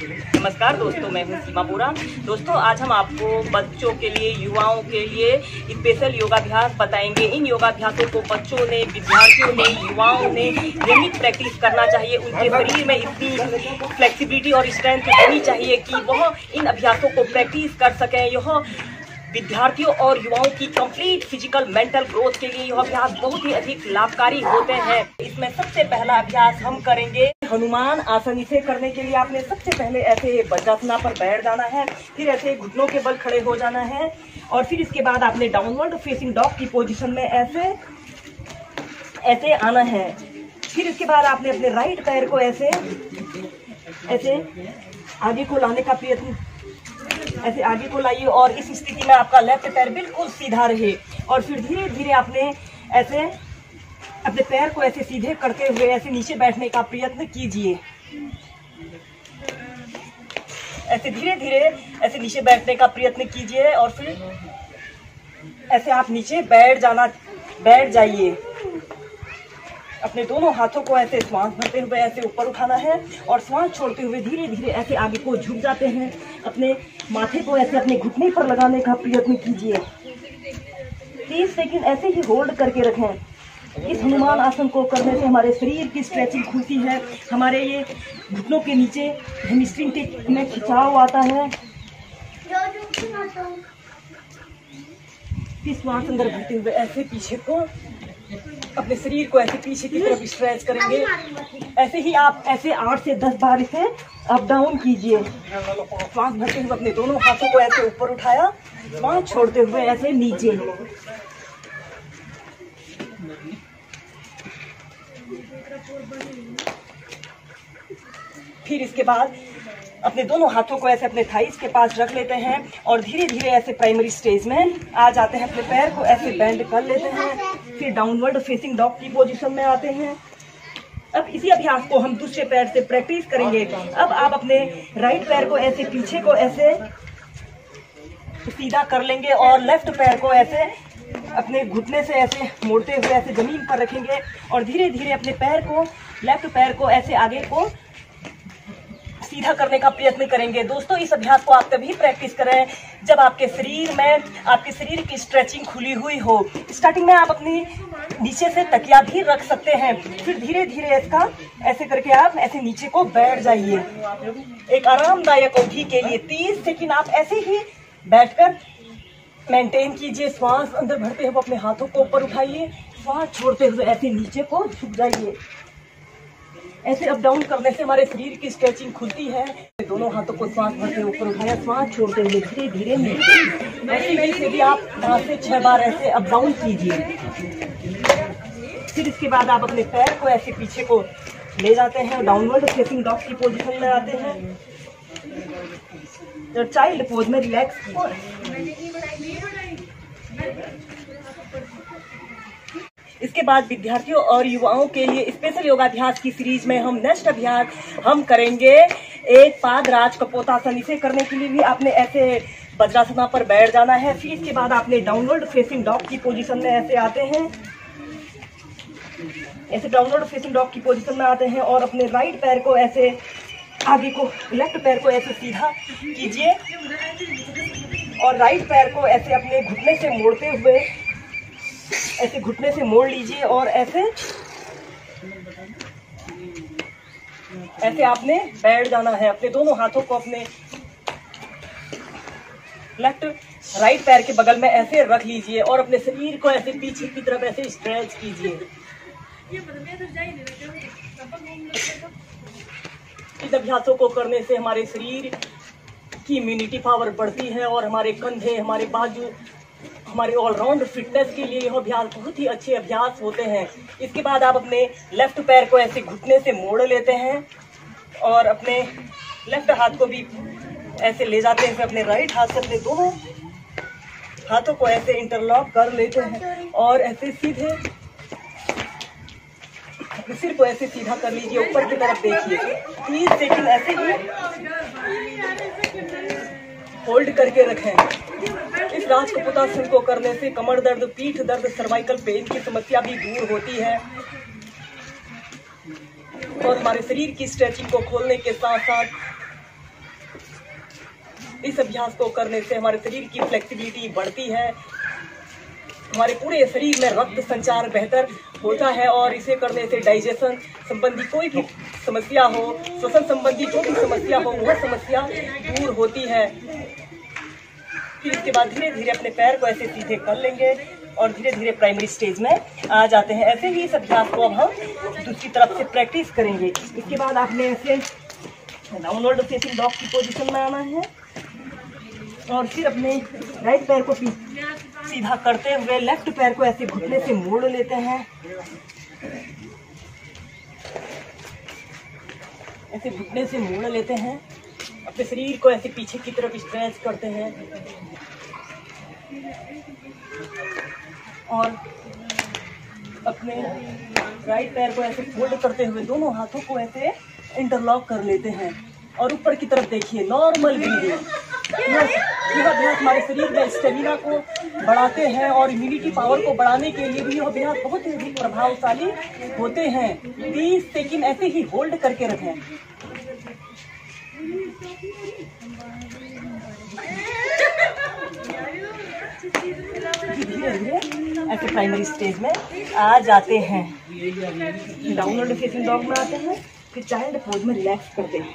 नमस्कार दोस्तों, मैं हूं सीमा बोरा। दोस्तों, आज हम आपको बच्चों के लिए, युवाओं के लिए स्पेशल योगाभ्यास बताएंगे। इन योगाभ्यासों को बच्चों ने, विद्यार्थियों ने, युवाओं ने नियमित प्रैक्टिस करना चाहिए। उनके शरीर में इतनी फ्लेक्सिबिलिटी और स्ट्रेंथ होनी चाहिए कि वह इन अभ्यासों को प्रैक्टिस कर सकें। यह विद्यार्थियों और युवाओं की कंप्लीट फिजिकल मेंटल ग्रोथ के लिए यह अभ्यास बहुत ही अधिक लाभकारी होते हैं। इसमें सबसे पहला अभ्यास हम करेंगे हनुमान आसन। इसे करने के लिए आपने सबसे पहले ऐसे वज्रासना पर बैठ जाना है, फिर ऐसे घुटनों के बल खड़े हो जाना है और फिर इसके बाद आपने डाउनवर्ड फेसिंग डॉग की पोजीशन में ऐसे आना है। फिर इसके बाद आपने अपने राइट पैर को ऐसे आगे को लाने का प्रयत्न, ऐसे आगे को लाइए और इस स्थिति में आपका लेफ्ट पैर बिल्कुल सीधा रहे। और फिर धीरे धीरे आपने ऐसे अपने पैर को ऐसे सीधे करते हुए ऐसे नीचे बैठने का प्रयत्न कीजिए। ऐसे धीरे धीरे ऐसे नीचे बैठने का प्रयत्न कीजिए और फिर ऐसे आप नीचे बैठ जाइए। अपने दोनों हाथों को ऐसे श्वास भरते हुए ऐसे ऊपर उठाना है और श्वास छोड़ते हुए धीरे धीरे ऐसे आगे को झुक जाते हैं। अपने माथे को ऐसे अपने घुटने पर लगाने का प्रयत्न कीजिए। 30 सेकंड ऐसे ही होल्ड करके रखें। इस हनुमान आसन को करने से हमारे शरीर की स्ट्रेचिंग खुलती है, हमारे ये घुटनों के नीचे हेमस्ट्रिंग में खिंचाव आता है। फिर श्वास अंदर भरते हुए ऐसे पीछे को, अपने शरीर को ऐसे पीछे की तरफ स्ट्रेच करेंगे। ऐसे ही आप ऐसे 8 से 10 बार इसे अप डाउन कीजिए। श्वास भरते हुए अपने दोनों हाथों को ऐसे ऊपर उठाया, श्वास छोड़ते हुए ऐसे नीचे। फिर इसके बाद अपने दोनों हाथों को ऐसे अपने थाइस के पास रख लेते हैं और धीरे धीरे ऐसे प्राइमरी स्टेज में आ जाते हैं। अपने पैर को ऐसे बेंड कर लेते हैं, फिर डाउनवर्ड फेसिंग डॉग की पोजीशन में आते हैं। अब इसी अभ्यास को हम दूसरे पैर से प्रैक्टिस करेंगे। अब आप अपने राइट पैर को ऐसे पीछे को ऐसे सीधा कर लेंगे और लेफ्ट पैर को ऐसे अपने घुटने से ऐसे मोड़ते हुए ऐसे जमीन पर रखेंगे और धीरे धीरे अपने लेफ्ट पैर को ऐसे आगे को सीधा करने का प्रयत्न करेंगे। दोस्तों, इस अभ्यास को आप तभी प्रैक्टिस करें जब आपके शरीर की स्ट्रेचिंग खुली हुई हो। स्टार्टिंग में आप अपनी नीचे से तकिया भी रख सकते हैं, फिर धीरे धीरे इसका ऐसे करके आप ऐसे नीचे को बैठ जाइए। एक आरामदायक अवधि के लिए 30 सेकंड आप ऐसे ही बैठकर मेंटेन कीजिए। श्वास अंदर भरते हुए अपने हाथों को ऊपर उठाइए, श्वास छोड़ते हुए ऐसे नीचे को झुक जाइए। ऐसे अप डाउन करने से हमारे शरीर की स्ट्रेचिंग खुलती है। दोनों हाथों को श्वास भरते ऊपर उठाया, श्वास छोड़ते हुए धीरे धीरे नीचे। ऐसे ही भी आप 5 से 6 बार ऐसे अप डाउन कीजिए। फिर इसके बाद आप अपने पैर को ऐसे पीछे को ले जाते हैं, डाउनवर्ड फेसिंग डॉग की पोजीशन में आते हैं। चाइल्ड पोज में रिलैक्स। इसके बाद विद्यार्थियों और युवाओं के लिए स्पेशल योगाभ्यास की सीरीज में हम नेक्स्ट अभ्यास हम करेंगे एक पादराज कपोतासन। इसे करने के लिए भी आपने ऐसे वज्रासना पर बैठ जाना है। फिर इसके बाद आपने डाउनवर्ड फेसिंग डॉग की पोजीशन में ऐसे आते हैं, ऐसे डाउनवर्ड फेसिंग डॉग की पोजीशन में आते हैं और अपने राइट पैर को ऐसे आगे को, लेफ्ट पैर को ऐसे सीधा कीजिए और राइट पैर को ऐसे अपने घुटने से मोड़ते हुए ऐसे घुटने से मोड़ लीजिए और ऐसे आपने बैठ जाना है। अपने दोनों हाथों को अपने राइट पैर के बगल में ऐसे रख लीजिए और अपने शरीर को ऐसे पीछे की तरफ ऐसे स्ट्रेच कीजिए। इन अभ्यासों को करने से हमारे शरीर की इम्यूनिटी पावर बढ़ती है और हमारे कंधे, हमारे बाजू, हमारे ऑलराउंड फिटनेस के लिए यह अभ्यास बहुत ही अच्छे अभ्यास होते हैं। इसके बाद आप अपने लेफ्ट पैर को ऐसे घुटने से मोड़ लेते हैं और अपने लेफ्ट हाथ को भी ऐसे ले जाते हैं। अपने राइट हाथ से अपने दोनों हाथों को ऐसे इंटरलॉक कर लेते हैं और ऐसे सीधे सिर को ऐसे सीधा कर लीजिए, ऊपर की तरफ देखिए। 30 सेकंड ऐसे ही होल्ड करके रखें। इस राज कपोतासन को करने से कमर दर्द, पीठ दर्द, सर्वाइकल पेन की समस्या भी दूर होती है और हमारे शरीर की स्ट्रेचिंग को खोलने के साथ साथ इस अभ्यास को करने से हमारे शरीर की फ्लेक्सिबिलिटी बढ़ती है, हमारे पूरे शरीर में रक्त संचार बेहतर होता है और इसे करने से डाइजेशन संबंधी कोई भी समस्या हो, श्वसन संबंधी जो भी समस्या हो वह समस्या दूर होती है। फिर इसके बाद धीरे धीरे अपने पैर को ऐसे सीधे कर लेंगे और धीरे धीरे प्राइमरी स्टेज में आ जाते हैं। ऐसे ही इस अभ्यास को अब हम दूसरी तरफ से प्रैक्टिस करेंगे। इसके बाद आपने ऐसे डाउनवर्ड फेसिंग डॉग की पोजीशन में आना है और फिर अपने राइट पैर को सीधा करते हुए लेफ्ट पैर को ऐसे घुटने से मोड़ लेते हैं, ऐसे घुटने से मोड़ लेते हैं, अपने शरीर को ऐसे पीछे की तरफ स्ट्रेच करते हैं और अपने राइट पैर को ऐसे फोल्ड करते हुए दोनों हाथों को ऐसे इंटरलॉक कर लेते हैं और ऊपर की तरफ देखिए, नॉर्मल ब्रीदिंग। यह अभ्यास हमारे शरीर में स्टेमिना को बढ़ाते हैं और इम्यूनिटी पावर को बढ़ाने के लिए भी यह अभ्यास बहुत ही अधिक प्रभावशाली होते हैं। 30 सेकंड ऐसे ही होल्ड करके रखें। धीरे धीरे ऐसे प्राइमरी स्टेज में आ जाते हैं, डाउनवर्ड फेसिंग डॉग में आते हैं, फिर चाइल्ड पोज में रिलैक्स करते हैं।